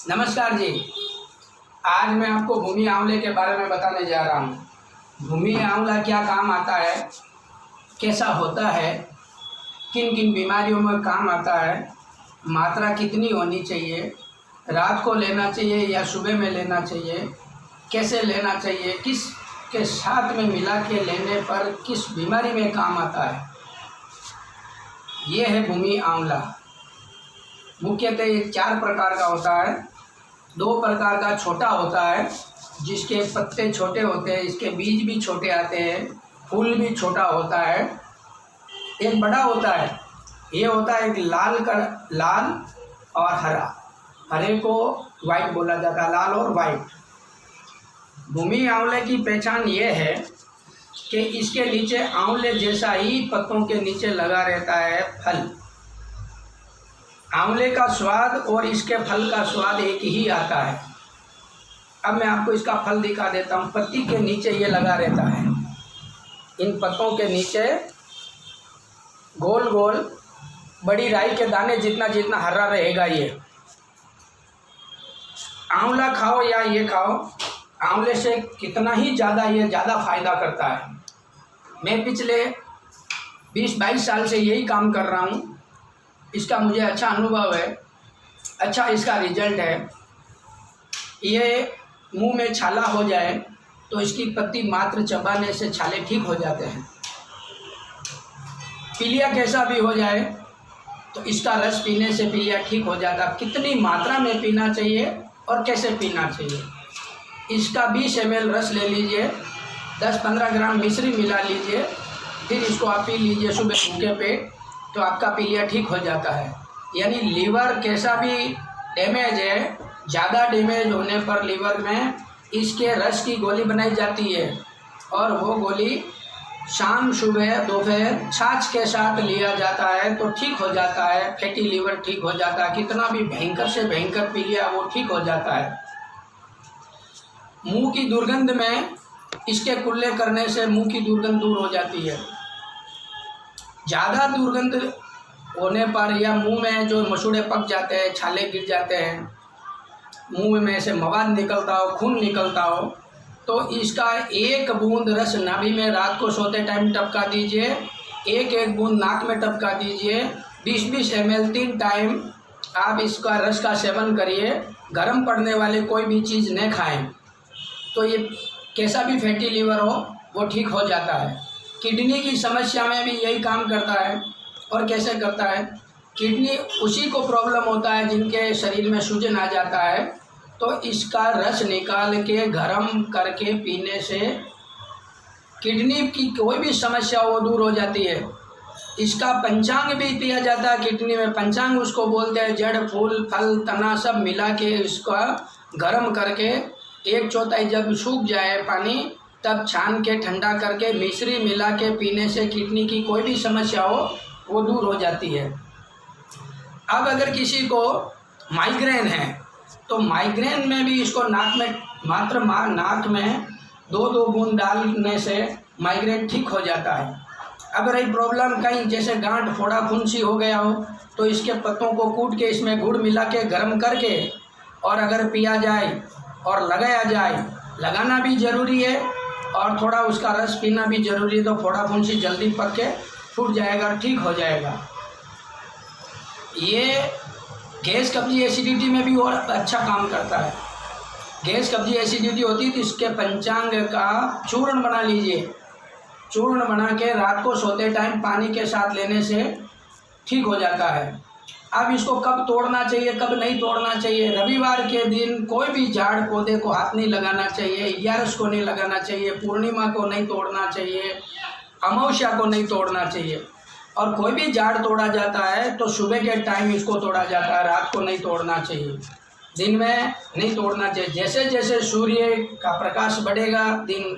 नमस्कार जी। आज मैं आपको भूमि आंवले के बारे में बताने जा रहा हूँ। भूमि आंवला क्या काम आता है, कैसा होता है, किन किन बीमारियों में काम आता है, मात्रा कितनी होनी चाहिए, रात को लेना चाहिए या सुबह में लेना चाहिए, कैसे लेना चाहिए, किस के साथ में मिला के लेने पर किस बीमारी में काम आता है, ये है भूमि आंवला। मुख्यतः ये 4 प्रकार का होता है। 2 प्रकार का छोटा होता है जिसके पत्ते छोटे होते हैं, इसके बीज भी छोटे आते हैं, फूल भी छोटा होता है। एक बड़ा होता है, ये होता है एक लाल और हरा। हरे को वाइट बोला जाता है, लाल और वाइट। भूमि आंवले की पहचान ये है कि इसके नीचे आंवले जैसा ही पत्तों के नीचे लगा रहता है फल। आंवले का स्वाद और इसके फल का स्वाद एक ही आता है। अब मैं आपको इसका फल दिखा देता हूँ। पत्ती के नीचे ये लगा रहता है, इन पत्तों के नीचे गोल गोल बड़ी राई के दाने जितना जितना हरा रहेगा। ये आंवला खाओ या ये खाओ, आंवले से कितना ही ज़्यादा ये ज़्यादा फायदा करता है। मैं पिछले 20-22 साल से यही काम कर रहा हूँ। इसका मुझे अच्छा अनुभव है, अच्छा इसका रिजल्ट है। ये मुंह में छाला हो जाए तो इसकी पत्ती मात्र चबाने से छाले ठीक हो जाते हैं। पीलिया कैसा भी हो जाए तो इसका रस पीने से पीलिया ठीक हो जाता। कितनी मात्रा में पीना चाहिए और कैसे पीना चाहिए, इसका 20 ml रस ले लीजिए, 10-15 ग्राम मिश्री मिला लीजिए, फिर इसको आप पी लीजिए सुबह भूखे पेट, तो आपका पीलिया ठीक हो जाता है। यानी लीवर कैसा भी डैमेज है, ज़्यादा डैमेज होने पर लीवर में इसके रस की गोली बनाई जाती है और वो गोली शाम सुबह दोपहर छाछ के साथ लिया जाता है तो ठीक हो जाता है। फैटी लीवर ठीक हो जाता है, कितना भी भयंकर से भयंकर पीलिया वो ठीक हो जाता है। मुंह की दुर्गंध में इसके कुल्ले करने से मुंह की दुर्गंध दूर हो जाती है। ज़्यादा दुर्गंध होने पर या मुंह में जो मसूड़े पक जाते हैं, छाले गिर जाते हैं, मुंह में से मवाद निकलता हो, खून निकलता हो, तो इसका 1 बूंद रस नाभि में रात को सोते टाइम टपका दीजिए, 1-1 बूंद नाक में टपका दीजिए, 20-20 ml 3 टाइम आप इसका रस का सेवन करिए। गर्म पड़ने वाले कोई भी चीज़ न खाएं तो ये कैसा भी फैटी लीवर हो वो ठीक हो जाता है। किडनी की समस्या में भी यही काम करता है। और कैसे करता है, किडनी उसी को प्रॉब्लम होता है जिनके शरीर में सूजन आ जाता है, तो इसका रस निकाल के गर्म करके पीने से किडनी की कोई भी समस्या वो दूर हो जाती है। इसका पंचांग भी पिया जाता है किडनी में। पंचांग उसको बोलते हैं, जड़ फूल फल तना सब मिला के इसका गर्म करके 1/4 जब सूख जाए पानी तब छान के ठंडा करके मिश्री मिला के पीने से किडनी की कोई भी समस्या हो वो दूर हो जाती है। अब अगर किसी को माइग्रेन है तो माइग्रेन में भी इसको नाक में नाक में 2-2 बूंद डालने से माइग्रेन ठीक हो जाता है। अगर ये प्रॉब्लम कहीं जैसे गांठ फोड़ा फुंसी हो गया हो तो इसके पत्तों को कूट के इसमें गुड़ मिला के गर्म करके और अगर पिया जाए और लगाया जाए, लगाना भी ज़रूरी है और थोड़ा उसका रस पीना भी ज़रूरी है, तो फोड़ा फुंसी जल्दी पक के फूट जाएगा, ठीक हो जाएगा। ये गैस कब्जी एसिडिटी में भी और अच्छा काम करता है। गैस कब्जी एसिडिटी होती है तो इसके पंचांग का चूर्ण बना लीजिए, चूर्ण बना के रात को सोते टाइम पानी के साथ लेने से ठीक हो जाता है। अब इसको कब तोड़ना चाहिए कब नहीं तोड़ना चाहिए, रविवार के दिन कोई भी झाड़ पौधे को हाथ नहीं लगाना चाहिए, 11 को नहीं लगाना चाहिए, पूर्णिमा को नहीं तोड़ना चाहिए, अमावस्या को नहीं तोड़ना चाहिए। और कोई भी झाड़ तोड़ा जाता है तो सुबह के टाइम इसको तोड़ा जाता है, रात को नहीं तोड़ना चाहिए, दिन में नहीं तोड़ना चाहिए। जैसे जैसे सूर्य का प्रकाश बढ़ेगा, दिन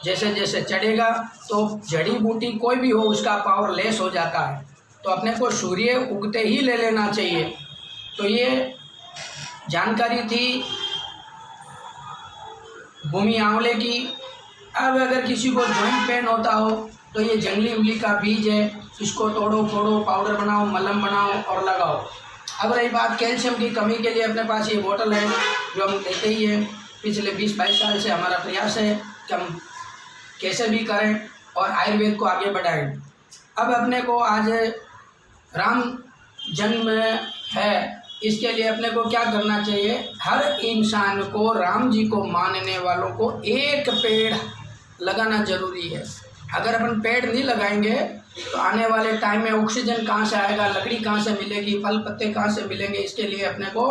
जैसे जैसे चढ़ेगा तो जड़ी बूटी कोई भी हो उसका पावर लेस हो जाता है, तो अपने को सूर्य उगते ही ले लेना चाहिए। तो ये जानकारी थी भूमि आंवले की। अब अगर किसी को जॉइंट पेन होता हो तो ये जंगली उंगली का बीज है, इसको तोड़ो फोड़ो, पाउडर बनाओ, मलहम बनाओ और लगाओ। अब रही बात कैल्शियम की कमी के लिए, अपने पास ये बोतल है जो हम लेते ही हैं। पिछले 20-22 साल से हमारा प्रयास है कि हम कैसे भी करें और आयुर्वेद को आगे बढ़ाएं। अब अपने को आज राम जन्म है, इसके लिए अपने को क्या करना चाहिए? हर इंसान को, राम जी को मानने वालों को एक पेड़ लगाना जरूरी है। अगर अपन पेड़ नहीं लगाएंगे तो आने वाले टाइम में ऑक्सीजन कहाँ से आएगा, लकड़ी कहाँ से मिलेगी, फल पत्ते कहाँ से मिलेंगे? इसके लिए अपने को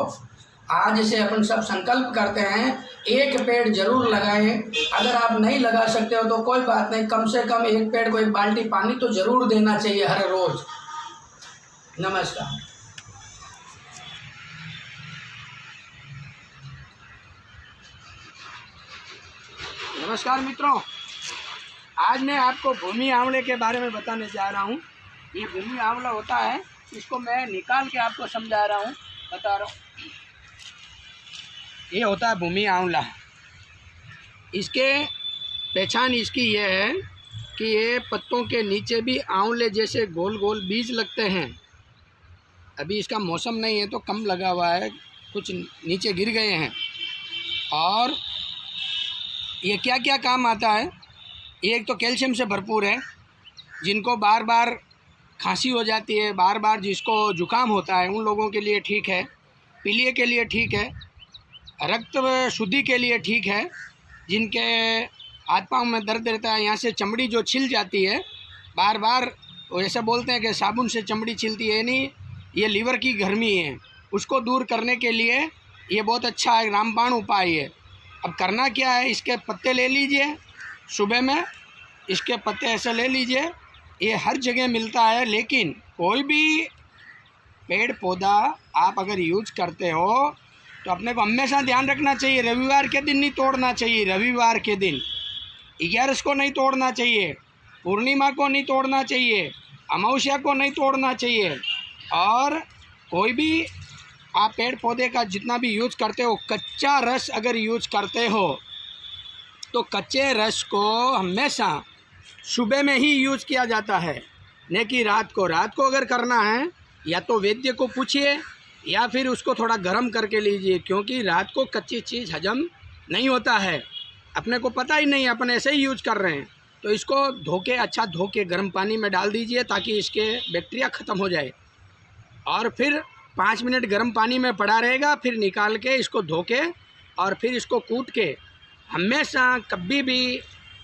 आज से अपन सब संकल्प करते हैं, एक पेड़ जरूर लगाएं। अगर आप नहीं लगा सकते हो तो कोई बात नहीं, कम से कम एक पेड़ को 1 बाल्टी पानी तो जरूर देना चाहिए हर रोज। नमस्कार। नमस्कार मित्रों, आज मैं आपको भूमि आंवले के बारे में बताने जा रहा हूँ। ये भूमि आंवला होता है, इसको मैं निकाल के आपको समझा रहा हूँ, बता रहा हूँ। ये होता है भूमि आंवला। इसके पहचान इसकी ये है कि ये पत्तों के नीचे भी आंवले जैसे गोल गोल बीज लगते हैं। अभी इसका मौसम नहीं है तो कम लगा हुआ है, कुछ नीचे गिर गए हैं। और ये क्या क्या काम आता है? एक तो कैल्शियम से भरपूर है, जिनको बार बार खांसी हो जाती है, बार बार जिसको जुकाम होता है, उन लोगों के लिए ठीक है। पीलिए के लिए ठीक है, रक्त शुद्धि के लिए ठीक है। जिनके हाथ पाँव में दर्द रहता है, यहाँ से चमड़ी जो छिल जाती है बार बार, ऐसे बोलते हैं कि साबुन से चमड़ी छिलती है, नहीं, ये लीवर की गर्मी है, उसको दूर करने के लिए ये बहुत अच्छा है, रामबाण उपाय है। अब करना क्या है? इसके पत्ते ले लीजिए, सुबह में इसके पत्ते ऐसे ले लीजिए। ये हर जगह मिलता है, लेकिन कोई भी पेड़ पौधा आप अगर यूज करते हो तो अपने को हमेशा ध्यान रखना चाहिए, रविवार के दिन नहीं तोड़ना चाहिए। रविवार के दिन 11 को नहीं तोड़ना चाहिए, पूर्णिमा को नहीं तोड़ना चाहिए, अमावस्या को नहीं तोड़ना चाहिए। और कोई भी आप पेड़ पौधे का जितना भी यूज करते हो, कच्चा रस अगर यूज करते हो तो कच्चे रस को हमेशा सुबह में ही यूज किया जाता है, न कि रात को। रात को अगर करना है या तो वैद्य को पूछिए या फिर उसको थोड़ा गर्म करके लीजिए, क्योंकि रात को कच्ची चीज़ हजम नहीं होता है। अपने को पता ही नहीं, अपन ऐसे ही यूज कर रहे हैं। तो इसको धो के, अच्छा धो के गर्म पानी में डाल दीजिए ताकि इसके बैक्टीरिया ख़त्म हो जाए। और फिर 5 मिनट गर्म पानी में पड़ा रहेगा, फिर निकाल के इसको धो के और फिर इसको कूट के, हमेशा कभी भी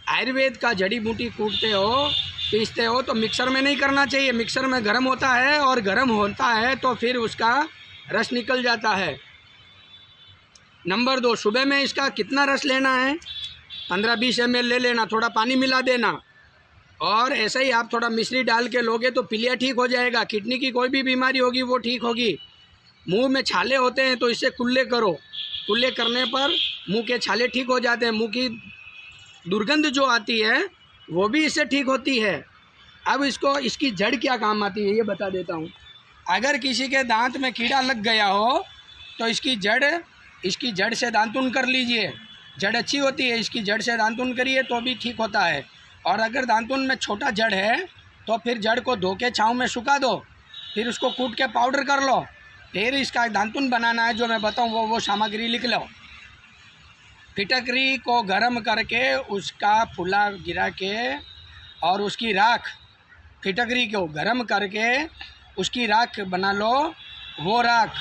आयुर्वेद का जड़ी बूटी कूटते हो, पीसते हो तो मिक्सर में नहीं करना चाहिए। मिक्सर में गर्म होता है, और गर्म होता है तो फिर उसका रस निकल जाता है। नंबर 2, सुबह में इसका कितना रस लेना है? 15-20 ml ले लेना, थोड़ा पानी मिला देना। और ऐसे ही आप थोड़ा मिश्री डाल के लोगे तो पीलिया ठीक हो जाएगा। किडनी की कोई भी बीमारी होगी वो ठीक होगी। मुंह में छाले होते हैं तो इससे कुल्ले करो, कुल्ले करने पर मुंह के छाले ठीक हो जाते हैं। मुंह की दुर्गंध जो आती है वो भी इससे ठीक होती है। अब इसकी जड़ क्या काम आती है ये बता देता हूँ। अगर किसी के दांत में कीड़ा लग गया हो तो इसकी जड़ से दांतुन कर लीजिए। जड़ अच्छी होती है, इसकी जड़ से दांतुन करिए तो भी ठीक होता है। और अगर दांतुन में छोटा जड़ है तो फिर जड़ को धो के छाँव में सुखा दो, फिर उसको कूट के पाउडर कर लो, फिर इसका दांतुन बनाना है जो मैं बताऊँ वो सामग्री लिख लो। फिटकरी को गर्म करके उसका फुला गिरा के और उसकी राख, फिटकरी को गर्म करके उसकी राख बना लो। वो राख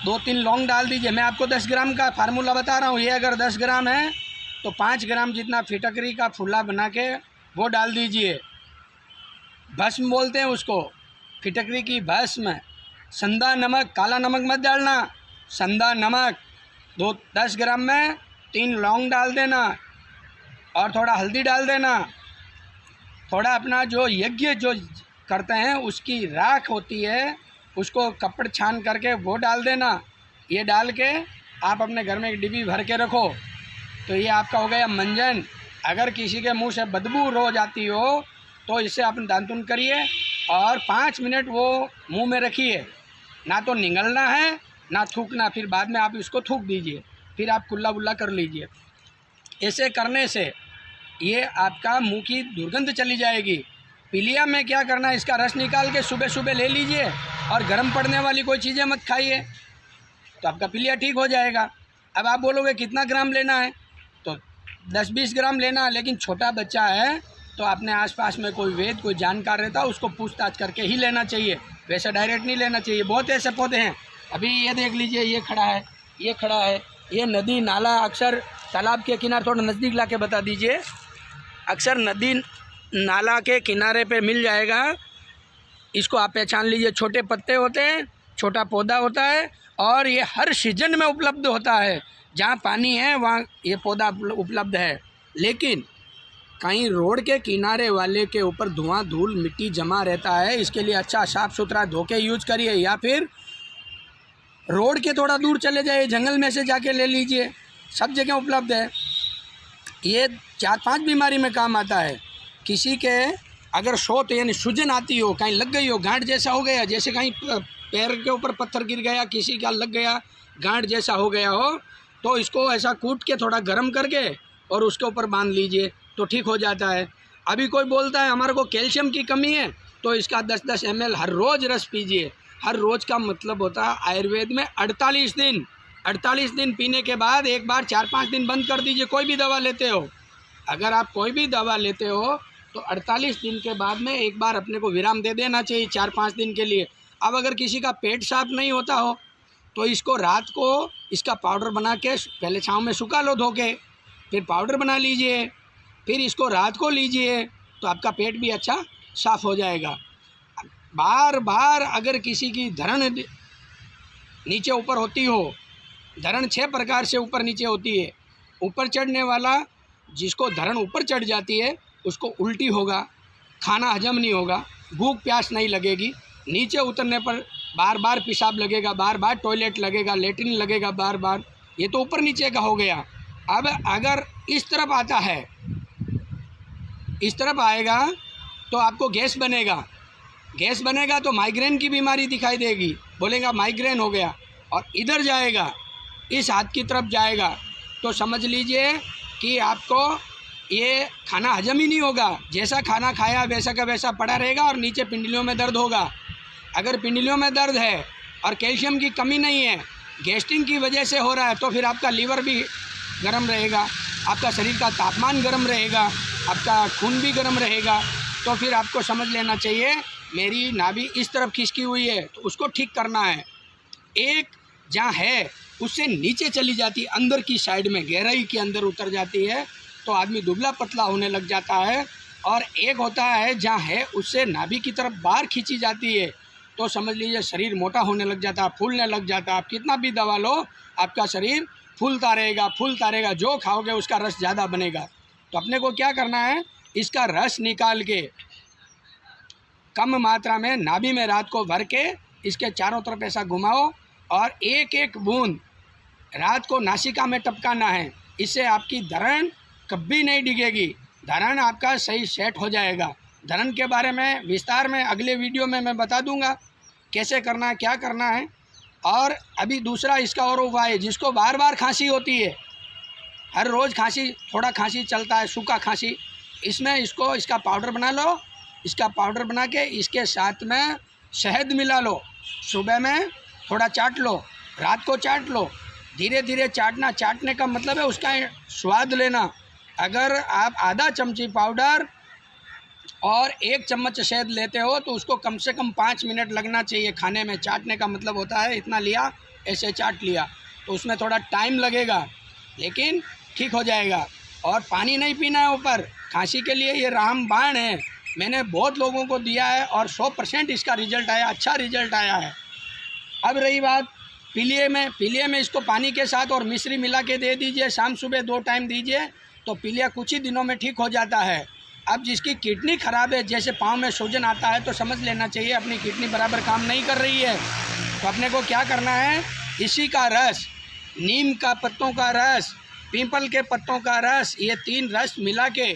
2-3 लौंग डाल दीजिए। मैं आपको 10 ग्राम का फार्मूला बता रहा हूँ। ये अगर 10 ग्राम है तो 5 ग्राम जितना फिटकरी का फुला बना के वो डाल दीजिए। भस्म बोलते हैं उसको, फिटकरी की भस्म। संदा नमक, काला नमक मत डालना, संदा नमक 10 ग्राम में 3 लौंग डाल देना और थोड़ा हल्दी डाल देना। थोड़ा अपना जो यज्ञ जो करते हैं उसकी राख होती है, उसको कपड़ छान करके वो डाल देना। ये डाल के आप अपने घर में एक डिब्बी भर के रखो तो ये आपका हो गया मंजन। अगर किसी के मुंह से बदबू रो जाती हो तो इससे आप दांतुन करिए और 5 मिनट वो मुंह में रखिए। ना तो निगलना है ना थूकना, फिर बाद में आप इसको थूक दीजिए, फिर आप कुल्ला बुल्ला कर लीजिए। ऐसे करने से ये आपका मुंह की दुर्गंध चली जाएगी पीलिया में क्या करना है, इसका रस निकाल के सुबह सुबह ले लीजिए और गर्म पड़ने वाली कोई चीज़ें मत खाइए, तो आपका पीलिया ठीक हो जाएगा। अब आप बोलोगे कितना ग्राम लेना है, तो 10-20 ग्राम लेना है, लेकिन छोटा बच्चा है तो अपने आसपास में कोई वैद्य कोई जानकार रहता है उसको पूछताछ करके ही लेना चाहिए, वैसे डायरेक्ट नहीं लेना चाहिए। बहुत ऐसे पौधे हैं, अभी ये देख लीजिए, ये खड़ा है, ये खड़ा है, ये नदी नाला अक्सर तालाब के किनारे, थोड़ा नज़दीक ला के बता दीजिए, अक्सर नदी नाला के किनारे पे मिल जाएगा। इसको आप पहचान लीजिए, छोटे पत्ते होते हैं, छोटा पौधा होता है और ये हर सीजन में उपलब्ध होता है। जहाँ पानी है वहाँ ये पौधा उपलब्ध है, लेकिन कहीं रोड के किनारे वाले के ऊपर धुआं धूल मिट्टी जमा रहता है, इसके लिए अच्छा साफ़ सुथरा धो के यूज करिए, या फिर रोड के थोड़ा दूर चले जाइए, जंगल में से जाके ले लीजिए, सब जगह उपलब्ध है। ये 4-5 बीमारी में काम आता है। किसी के अगर शोथ यानी सूजन आती हो, कहीं लग गई हो, गांठ जैसा हो गया, जैसे कहीं पैर के ऊपर पत्थर गिर गया, किसी का लग गया, गांठ जैसा हो गया हो, तो इसको ऐसा कूट के थोड़ा गर्म करके और उसके ऊपर बांध लीजिए तो ठीक हो जाता है। अभी कोई बोलता है हमारे को कैल्शियम की कमी है, तो इसका 10-10 ml हर रोज़ रस पीजिए। हर रोज़ का मतलब होता है आयुर्वेद में 48 दिन पीने के बाद एक बार 4-5 दिन बंद कर दीजिए। कोई भी दवा लेते हो, अगर आप कोई भी दवा लेते हो तो 48 दिन के बाद में एक बार अपने को विराम दे देना चाहिए 4-5 दिन के लिए। अब अगर किसी का पेट साफ नहीं होता हो तो इसको रात को इसका पाउडर बना के पहले छाँव में सुखा लो धो के, फिर पाउडर बना लीजिए, फिर इसको रात को लीजिए तो आपका पेट भी अच्छा साफ़ हो जाएगा। बार बार अगर किसी की धरण नीचे ऊपर होती हो, धरण 6 प्रकार से ऊपर नीचे होती है। ऊपर चढ़ने वाला, जिसको धरण ऊपर चढ़ जाती है उसको उल्टी होगा, खाना हजम नहीं होगा, भूख प्यास नहीं लगेगी, नीचे उतरने पर बार बार पेशाब लगेगा, बार बार टॉयलेट लगेगा, लेटरिन लगेगा बार बार, ये तो ऊपर नीचे का हो गया। अब अगर इस तरफ आता है, इस तरफ आएगा तो आपको गैस बनेगा तो माइग्रेन की बीमारी दिखाई देगी, बोलेगा माइग्रेन हो गया। और इधर जाएगा, इस हाथ की तरफ जाएगा तो समझ लीजिए कि आपको ये खाना हजम ही नहीं होगा, जैसा खाना खाया वैसा का वैसा पड़ा रहेगा और नीचे पिंडलियों में दर्द होगा। अगर पिंडलियों में दर्द है और कैल्शियम की कमी नहीं है, गैस्ट्रिक की वजह से हो रहा है, तो फिर आपका लीवर भी गर्म रहेगा, आपका शरीर का तापमान गर्म रहेगा, आपका खून भी गर्म रहेगा। तो फिर आपको समझ लेना चाहिए मेरी नाभि इस तरफ खिसकी हुई है, तो उसको ठीक करना है। एक जहाँ है उससे नीचे चली जाती है, अंदर की साइड में गहराई के अंदर उतर जाती है, तो आदमी दुबला पतला होने लग जाता है। और एक होता है जहाँ है उससे नाभि की तरफ बाहर खींची जाती है, तो समझ लीजिए शरीर मोटा होने लग जाता है, फूलने लग जाता है। आप कितना भी दवा लो आपका शरीर फूलता रहेगा, जो खाओगे उसका रस ज़्यादा बनेगा। तो अपने को क्या करना है, इसका रस निकाल के कम मात्रा में नाभि में रात को भर के इसके चारों तरफ ऐसा घुमाओ और एक एक बूंद रात को नासिका में टपकाना है। इससे आपकी धरण कभी नहीं डिगेगी, धरण आपका सही सेट हो जाएगा। धरण के बारे में विस्तार में अगले वीडियो में मैं बता दूंगा कैसे करना है, क्या करना है। और अभी दूसरा इसका और उपाय है, जिसको बार बार खांसी होती है, हर रोज़ खांसी, थोड़ा खांसी चलता है, सूखा खांसी, इसमें इसका पाउडर बना लो। इसका पाउडर बना के इसके साथ में शहद मिला लो, सुबह में थोड़ा चाट लो, रात को चाट लो, धीरे धीरे चाटना। चाटने का मतलब है उसका स्वाद लेना। अगर आप आधा चमची पाउडर और 1 चम्मच शहद लेते हो तो उसको कम से कम 5 मिनट लगना चाहिए खाने में। चाटने का मतलब होता है इतना लिया, ऐसे चाट लिया, तो उसमें थोड़ा टाइम लगेगा लेकिन ठीक हो जाएगा। और पानी नहीं पीना है ऊपर, खांसी के लिए ये रामबाण है, मैंने बहुत लोगों को दिया है और 100% इसका रिजल्ट आया, अच्छा रिजल्ट आया है। अब रही बात पीलिए में इसको पानी के साथ और मिश्री मिला के दे दीजिए, शाम सुबह 2 टाइम दीजिए, तो पीलिया कुछ ही दिनों में ठीक हो जाता है। अब जिसकी किडनी ख़राब है, जैसे पाँव में सूजन आता है, तो समझ लेना चाहिए अपनी किडनी बराबर काम नहीं कर रही है। तो अपने को क्या करना है, इसी का रस, नीम का पत्तों का रस, पीपल के पत्तों का रस, ये 3 रस मिला के,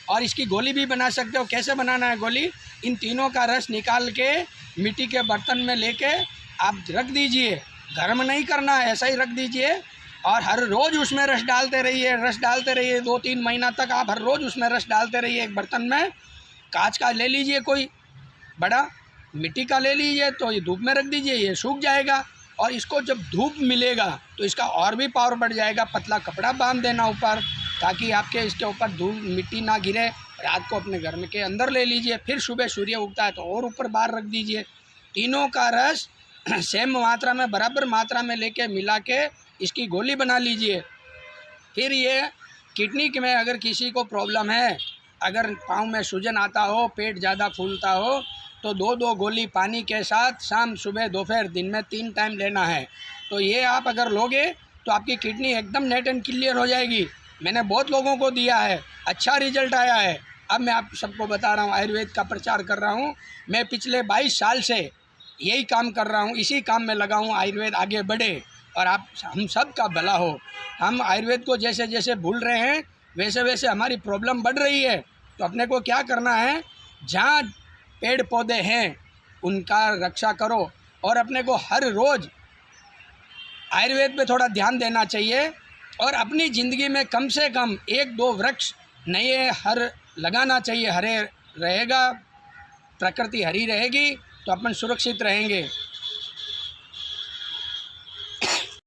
और इसकी गोली भी बना सकते हो। कैसे बनाना है गोली, इन तीनों का रस निकाल के मिट्टी के बर्तन में लेके आप रख दीजिए, गर्म नहीं करना है, ऐसा ही रख दीजिए। और हर रोज़ उसमें रस डालते रहिए 2-3 महीना तक आप हर रोज़ उसमें रस डालते रहिए एक बर्तन में। कांच का ले लीजिए, कोई बड़ा मिट्टी का ले लीजिए, तो ये धूप में रख दीजिए, ये सूख जाएगा। और इसको जब धूप मिलेगा तो इसका और भी पावर बढ़ जाएगा। पतला कपड़ा बांध देना ऊपर, ताकि आपके इसके ऊपर धूप मिट्टी ना गिरे। रात को अपने घर में के अंदर ले लीजिए, फिर सुबह सूर्य उगता है तो और ऊपर बाहर रख दीजिए। तीनों का रस सेम मात्रा में, बराबर मात्रा में लेके मिला के इसकी गोली बना लीजिए। फिर ये किडनी में अगर किसी को प्रॉब्लम है, अगर पाँव में सूजन आता हो, पेट ज़्यादा फूलता हो, तो 2-2 गोली पानी के साथ शाम, सुबह, दोपहर, दिन में 3 टाइम लेना है। तो ये आप अगर लोगे तो आपकी किडनी एकदम नेट एंड क्लियर हो जाएगी। मैंने बहुत लोगों को दिया है, अच्छा रिजल्ट आया है। अब मैं आप सबको बता रहा हूँ, आयुर्वेद का प्रचार कर रहा हूँ। मैं पिछले 22 साल से यही काम कर रहा हूँ, इसी काम में लगा हूँ। आयुर्वेद आगे बढ़े और आप हम सब का भला हो। हम आयुर्वेद को जैसे जैसे भूल रहे हैं, वैसे वैसे हमारी प्रॉब्लम बढ़ रही है। तो अपने को क्या करना है, जहाँ पेड़ पौधे हैं उनका रक्षा करो, और अपने को हर रोज़ आयुर्वेद पे थोड़ा ध्यान देना चाहिए। और अपनी ज़िंदगी में कम से कम 1-2 वृक्ष नए हर लगाना चाहिए। हरे रहेगा, प्रकृति हरी रहेगी तो अपन सुरक्षित रहेंगे।